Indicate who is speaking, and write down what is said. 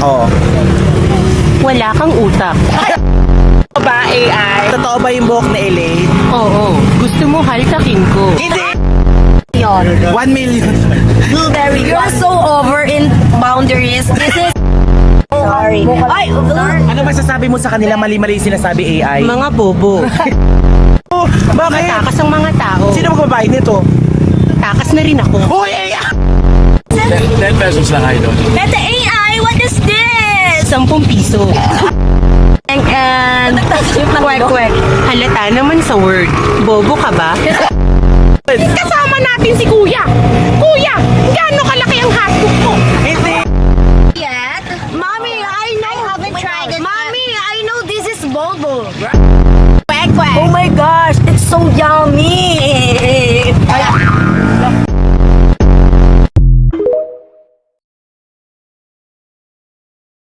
Speaker 1: Oo.
Speaker 2: Wala kang utak.
Speaker 1: Ba AI? Totoo ba yung buhok na LA?
Speaker 2: Oo. Gusto mo haltakin ko.
Speaker 1: Hindi! 1
Speaker 3: Yon.
Speaker 1: million.
Speaker 3: Blueberry. You're so over in boundaries. This is... Sorry. Ay!
Speaker 1: Ano masasabi mo sa kanila mali-mali sinasabi AI?
Speaker 2: Mga bobo.
Speaker 1: Oh, bakit?
Speaker 2: Takas ang mga tao.
Speaker 1: Sino magbabayad nito?
Speaker 2: Takas na rin ako.
Speaker 1: Hoy AI!
Speaker 4: 10 pesos lang, idol.
Speaker 3: Beta AI, what is this?
Speaker 2: 10 piso.
Speaker 3: And kwek-kwek.
Speaker 2: Halata naman sa word. Bobo ka ba? Kasama natin si Kuya. Kuya,